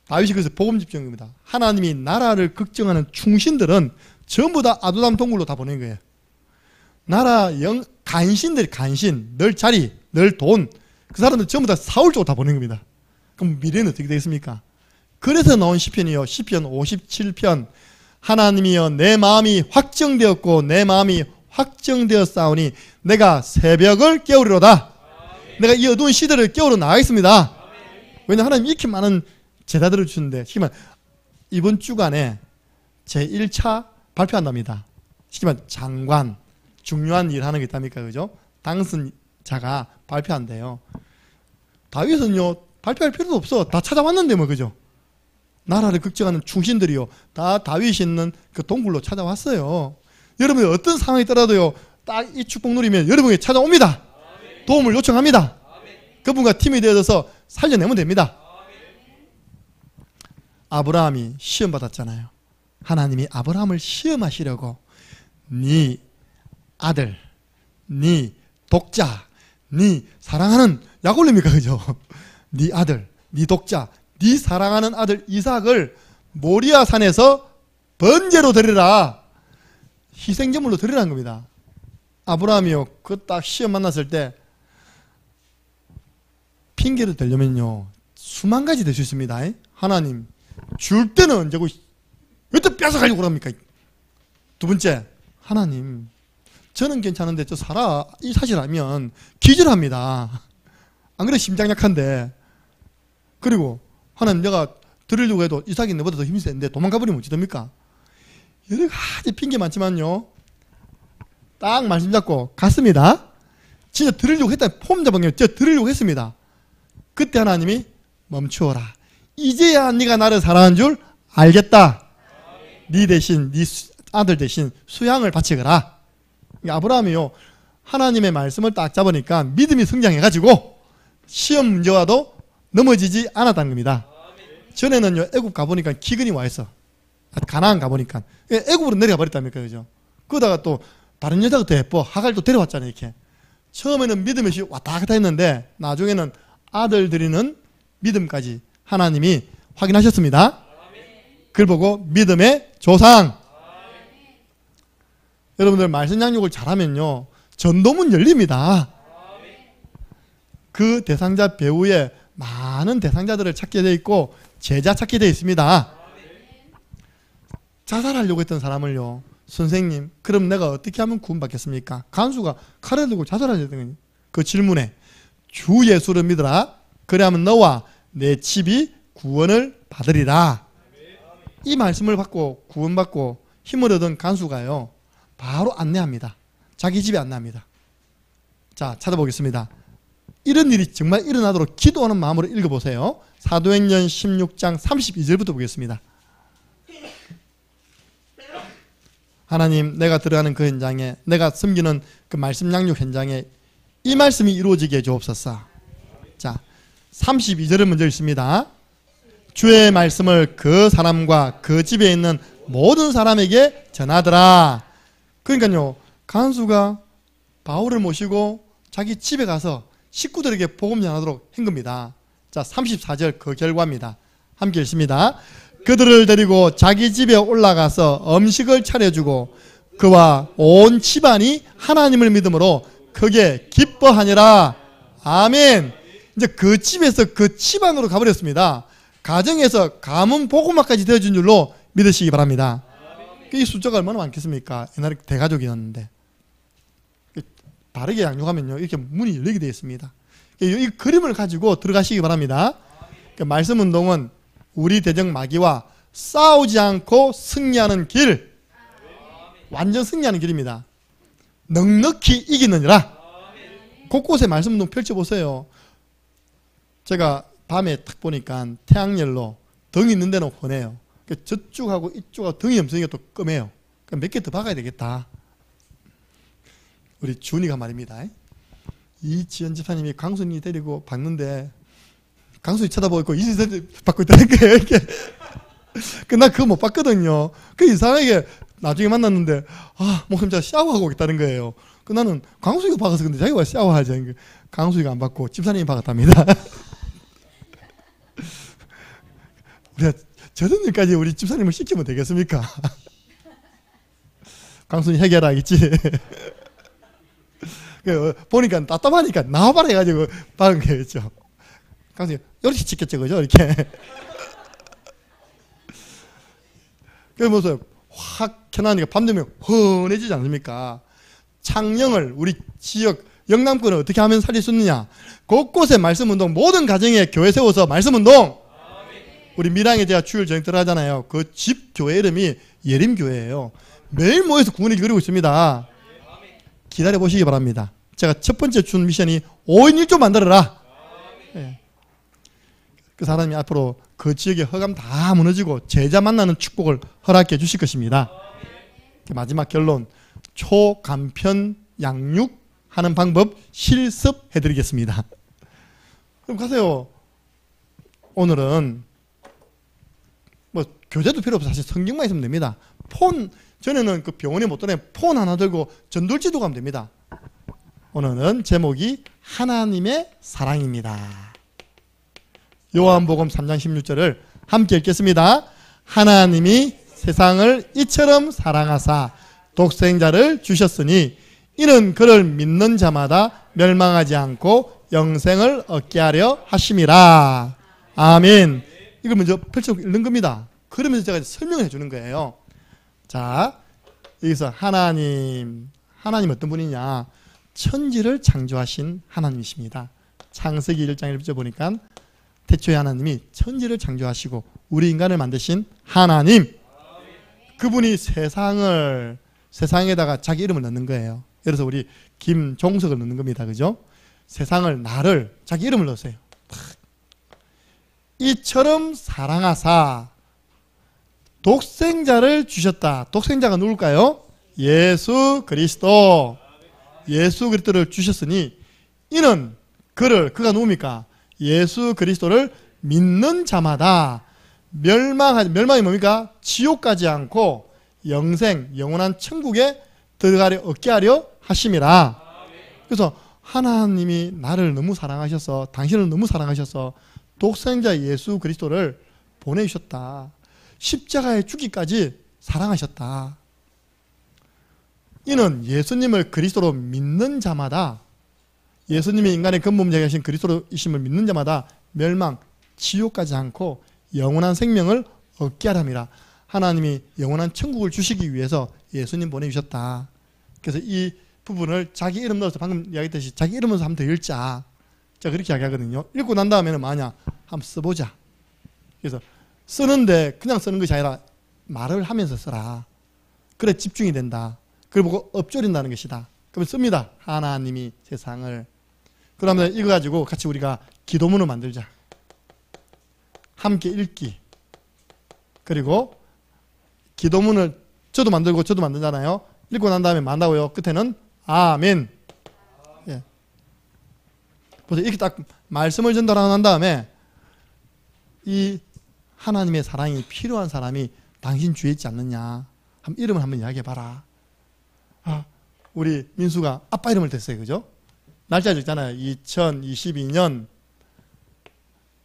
[SPEAKER 1] 다윗이 그래서 복음 집중입니다. 하나님이 나라를 걱정하는 충신들은 전부 다 아둘람 동굴로 다 보낸 거예요. 나라 간신들 간신, 늘 자리, 늘 돈, 그 사람들 전부 다 사울 쪽으로 다 보낸 겁니다. 그럼 미래는 어떻게 되겠습니까? 그래서 나온 시편이요. 시편 57편. 하나님이여 내 마음이 확정되었고 내 마음이 확정되었사오니 내가 새벽을 깨우리로다. 내가 이 어두운 시대를 깨우러 나가겠습니다. 왜냐하면 하나님 이렇게 많은 제자들을 주는데 이번 주간에 제1차 발표한답니다. 쉽게 말하면 장관, 중요한 일 하는 게 있답니까? 그죠? 당선자가 발표한대요. 다윗은요, 발표할 필요도 없어. 다 찾아왔는데 뭐, 그죠? 나라를 걱정하는 충신들이요. 다 다윗이 있는 그 동굴로 찾아왔어요. 여러분이 어떤 상황이 있더라도요, 딱 이 축복 누리면 여러분에게 찾아옵니다. 도움을 요청합니다. 그분과 팀이 되어서 살려내면 됩니다. 아브라함이 시험 받았잖아요. 하나님이 아브라함을 시험하시려고 네 아들, 네 독자, 네 사랑하는 약 올립니까? 그죠? 네 아들, 네 독자, 네 사랑하는 아들 이삭을 모리아 산에서 번제로 드리라. 희생제물로 드리라는 겁니다. 아브라함이요, 그 딱 시험 만났을 때 핑계를 대려면요 수만 가지 될 수 있습니다. 하나님 줄 때는 언제고 왜 또 뺏어가려고 그럽니까? 두 번째, 하나님 저는 괜찮은데 저 사라 이 사실 알면 기절합니다. 안 그래 심장 약한데. 그리고 하나님 내가 드리려고 해도 이삭이 내보다 더 힘이 센데 도망가버리면 어찌 됩니까? 여러 가지 핑계 많지만요 딱 말씀 잡고 갔습니다. 진짜 드리려고 했다. 폼 잡은 게 진짜 드리려고 했습니다. 그때 하나님이 멈추어라. 이제야 네가 나를 사랑하는 줄 알겠다. 네 대신 네 아들 대신 수양을 바치거라. 아브라함이요 하나님의 말씀을 딱 잡으니까 믿음이 성장해가지고 시험 문제와도 넘어지지 않았다는 겁니다. 전에는요 애굽 가보니까 기근이 와 있어. 가나안 가보니까 애굽으로 내려가 버렸답니까? 그죠? 그러다가 또 다른 여자가 더 예뻐. 하갈 또 데려왔잖아요. 이렇게 처음에는 믿음이 왔다 갔다 했는데 나중에는 아들 드리는 믿음까지 하나님이 확인하셨습니다. 그걸 보고 믿음의 조상. 여러분들 말씀 양육을 잘하면요 전도문 열립니다. 그 대상자 배후에 많은 대상자들을 찾게 되어 있고 제자 찾게 되어 있습니다. 자살하려고 했던 사람을요 선생님 그럼 내가 어떻게 하면 구원받겠습니까? 간수가 칼을 들고 자살하려던 그 질문에 주 예수를 믿어라. 그래야만 너와 내 집이 구원을 받으리라. 이 말씀을 받고 구원받고 힘을 얻은 간수가요, 바로 안내합니다. 자기 집에 안내합니다. 자, 찾아보겠습니다. 이런 일이 정말 일어나도록 기도하는 마음으로 읽어보세요. 사도행전 16장 32절부터 보겠습니다. 하나님, 내가 들어가는 그 현장에, 내가 섬기는 그 말씀 양육 현장에 이 말씀이 이루어지게 해주옵소서. 자, 32절을 먼저 읽습니다. 주의 말씀을 그 사람과 그 집에 있는 모든 사람에게 전하더라. 그러니까요, 간수가 바울을 모시고 자기 집에 가서 식구들에게 복음 전하도록 한 겁니다. 자, 34절 그 결과입니다. 함께 읽습니다. 그들을 데리고 자기 집에 올라가서 음식을 차려주고 그와 온 집안이 하나님을 믿음으로 크게 기뻐하니라. 아멘. 이제 그 집에서 그 집안으로 가버렸습니다. 가정에서 가문 복음화까지 되어준 줄로 믿으시기 바랍니다. 이 숫자가 얼마나 많겠습니까? 옛날에 대가족이었는데. 바르게 양육하면요, 이렇게 문이 열리게 되어 있습니다. 이 그림을 가지고 들어가시기 바랍니다. 말씀 운동은 우리 대적 마귀와 싸우지 않고 승리하는 길, 완전 승리하는 길입니다. 넉넉히 이기느니라. 곳곳에 말씀 운동 펼쳐보세요. 제가 밤에 딱 보니까 태양열로 덩이 있는 데는 훤해요. 저쪽하고 이쪽하고 덩이 없으니까 또 끔해요. 몇 개 더 박아야 되겠다. 우리 준이가 말입니다. 이지연 집사님이 강순이 데리고 봤는데 강순이 쳐다보고 이지연 받고 있다는 거예요. 이렇게. 나 그거 못 봤거든요. 그 이상하게 나중에 만났는데 목사님 제가 샤워하고 있다는 거예요. 나는 강수이가 박아서 근데 자기가 샤워하지. 강수이가 안 받고 집사님이 박았답니다. 우리가 저런 일까지 우리 집사님을 시키면 되겠습니까? 강순이 해결하겠지. 보니까 답답하니까 나와봐라 해가지고 박은 거였죠. 강순이 이렇게 찍혔죠, 그죠? 이렇게. 그래서 확 켜나니까 밤 되면 훤해지지 않습니까? 창녕을 우리 지역 영남권을 어떻게 하면 살릴 수 있느냐? 곳곳에 말씀운동, 모든 가정에 교회 세워서 말씀운동. 우리 밀양에 제가 주일 저녁 들어가잖아요. 그 집 교회 이름이 예림교회예요. 매일 모여서 구원을 그리고 있습니다. 기다려 보시기 바랍니다. 제가 첫 번째 준 미션이 5인 1조 만들어라. 네. 그 사람이 앞으로 그 지역의 허감 다 무너지고 제자 만나는 축복을 허락해 주실 것입니다. 마지막 결론, 초간편 양육하는 방법 실습해 드리겠습니다. 그럼 가세요. 오늘은 뭐 교재도 필요 없어. 사실 성경만 있으면 됩니다. 폰, 전에는 그 병원에 못 들어가면 폰 하나 들고 전돌지도 가면 됩니다. 오늘은 제목이 하나님의 사랑입니다. 요한복음 3장 16절을 함께 읽겠습니다. 하나님이 세상을 이처럼 사랑하사 독생자를 주셨으니 이는 그를 믿는 자마다 멸망하지 않고 영생을 얻게 하려 하심이라. 아멘. 이걸 먼저 펼쳐 읽는 겁니다. 그러면서 제가 설명을 해주는 거예요. 자, 여기서 하나님 어떤 분이냐? 천지를 창조하신 하나님이십니다. 창세기 1장 1절 보니까 태초에 하나님이 천지를 창조하시고 우리 인간을 만드신 하나님, 그분이 세상에다가 자기 이름을 넣는 거예요. 그래서 우리 김종석을 넣는 겁니다. 그죠? 세상을, 나를, 자기 이름을 넣으세요. 이처럼 사랑하사 독생자를 주셨다. 독생자가 누굴까요? 예수 그리스도. 예수 그리스도를 주셨으니 이는 그가 누굽니까? 예수 그리스도를 믿는 자마다 멸망이 뭡니까? 지옥 가지 않고 영생, 영원한 천국에 얻게 하려 하심이라. 그래서 하나님이 나를 너무 사랑하셔서, 당신을 너무 사랑하셔서 독생자 예수 그리스도를 보내주셨다. 십자가에 죽기까지 사랑하셨다. 이는 예수님을 그리스도로 믿는 자마다, 예수님이 인간의 근본자가 하신 그리스도이심을 믿는 자마다 멸망, 지옥 가지 않고 영원한 생명을 얻게 하람이라. 하나님이 영원한 천국을 주시기 위해서 예수님 보내주셨다. 그래서 이 부분을 자기 이름 넣어서 방금 이야기했듯이 자기 이름 넣어서 한번 더 읽자. 자, 그렇게 이야기하거든요. 읽고 난 다음에는 뭐냐? 한번 써보자. 그래서 쓰는데 그냥 쓰는 것이 아니라 말을 하면서 써라. 그래 집중이 된다. 그걸 보고 엎조린다는 것이다. 그러면 씁니다. 하나님이 세상을. 그러면 이거 가지고 같이 우리가 기도문을 만들자. 함께 읽기. 그리고 기도문을 저도 만들고 저도 만들잖아요. 읽고 난 다음에 만다고요. 끝에는 아멘. 예. 보세요. 이렇게 딱 말씀을 전달하고 난 다음에 이 하나님의 사랑이 필요한 사람이 당신 주위에 있지 않느냐. 이름을 한번 이야기해봐라. 우리 민수가 아빠 이름을 댔어요. 그죠? 날짜 적잖아요. 2022년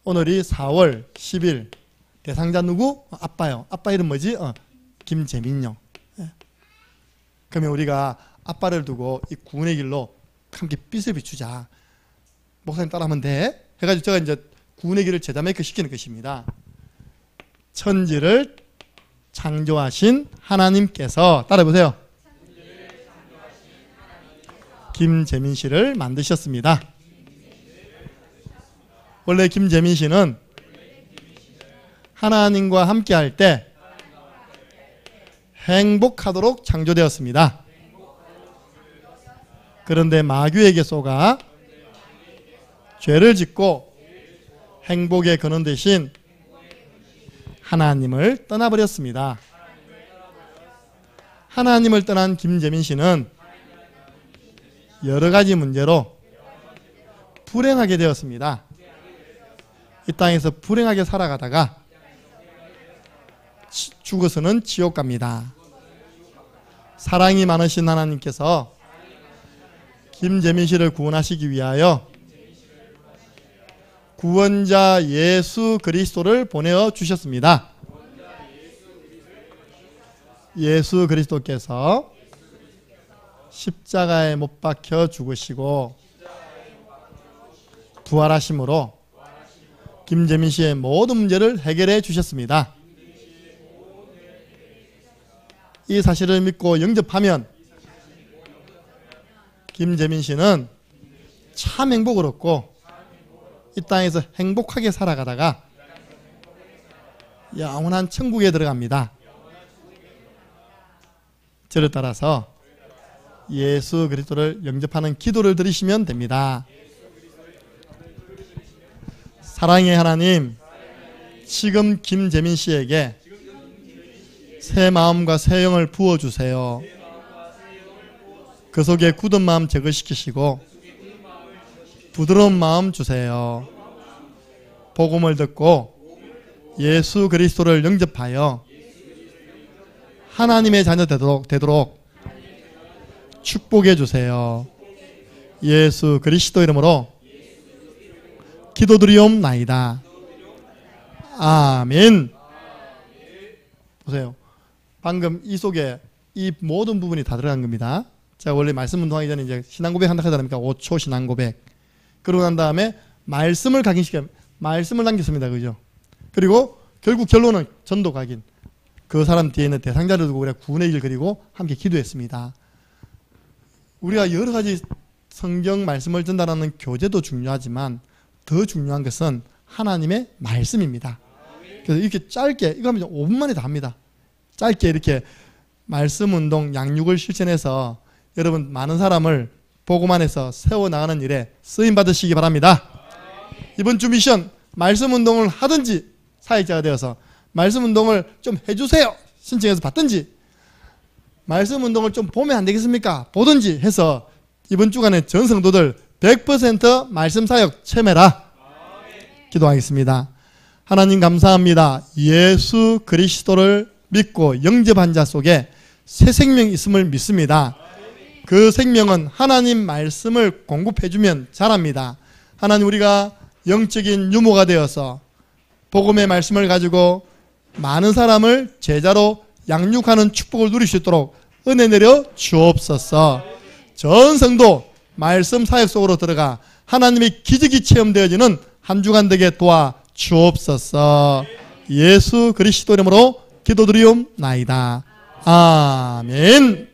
[SPEAKER 1] 오늘이 4월 10일. 대상자 누구? 아빠요. 아빠 이름 뭐지? 김재민요. 예. 그러면 우리가 아빠를 두고 이 구원의 길로 함께 빛을 비추자. 목사님 따라하면 돼. 해가지고 제가 이제 구원의 길을 제자 메이커 시키는 것입니다. 천지를 창조하신 하나님께서 따라해보세요. 김재민 씨를 만드셨습니다. 원래 김재민 씨는 하나님과 함께 할 때 행복하도록 창조되었습니다. 그런데 마귀에게 속아 죄를 짓고 행복의 근원 대신 하나님을 떠나버렸습니다. 하나님을 떠난 김재민 씨는 여러 가지 문제로 불행하게 되었습니다. 이 땅에서 불행하게 살아가다가 죽어서는 지옥 갑니다. 사랑이 많으신 하나님께서 김재민 씨를 구원하시기 위하여 구원자 예수 그리스도를 보내어 주셨습니다. 예수 그리스도께서 십자가에 못 박혀 죽으시고 부활하심으로 김재민 씨의 모든 문제를 해결해 주셨습니다. 이 사실을 믿고 영접하면 김재민 씨는 참 행복을 얻고 이 땅에서 행복하게 살아가다가 영원한 천국에 들어갑니다. 저를 따라서 예수 그리스도를 영접하는 기도를 드리시면 됩니다. 사랑의 하나님, 지금 김재민 씨에게 새 마음과 새 영을 부어주세요. 그 속에 굳은 마음 제거시키시고 부드러운 마음 주세요. 복음을 듣고 예수 그리스도를 영접하여 하나님의 자녀 되도록 축복해 주세요. 예수 그리스도 이름으로 기도드리옵나이다. 아멘. 보세요. 방금 이 속에 이 모든 부분이 다 들어간 겁니다. 제가 원래 말씀 운동하기 전에 이제 신앙 고백 한다 하지 않습니까? 5초 신앙 고백. 그러고 난 다음에 말씀을 각인시켜 말씀을 남겼습니다. 그죠? 그리고 결국 결론은 전도 각인. 그 사람 뒤에 있는 대상자를 두고 우리가 구원의 길 그리고 함께 기도했습니다. 우리가 여러 가지 성경 말씀을 전달하는 교재도 중요하지만 더 중요한 것은 하나님의 말씀입니다. 그래서 이렇게 짧게 이거 하면 5분 만에 다 합니다. 짧게 이렇게 말씀 운동 양육을 실천해서 여러분 많은 사람을 복음 안에서 세워나가는 일에 쓰임 받으시기 바랍니다. 이번 주 미션 말씀 운동을 하든지 사역자가 되어서 말씀 운동을 좀 해주세요 신청해서 받든지 말씀 운동을 좀 보면 안 되겠습니까? 보든지 해서 이번 주간에 전 성도들 100% 말씀 사역 참여라. 기도하겠습니다. 하나님 감사합니다. 예수 그리스도를 믿고 영접한 자 속에 새 생명이 있음을 믿습니다. 그 생명은 하나님 말씀을 공급해주면 자랍니다. 하나님 우리가 영적인 유모가 되어서 복음의 말씀을 가지고 많은 사람을 제자로 양육하는 축복을 누릴 수 있도록 은혜 내려 주옵소서. 전 성도 말씀 사역 속으로 들어가 하나님의 기적이 체험되어지는 한 주간 되게 도와 주옵소서. 예수 그리스도 이름으로 기도드리옵나이다. 아멘.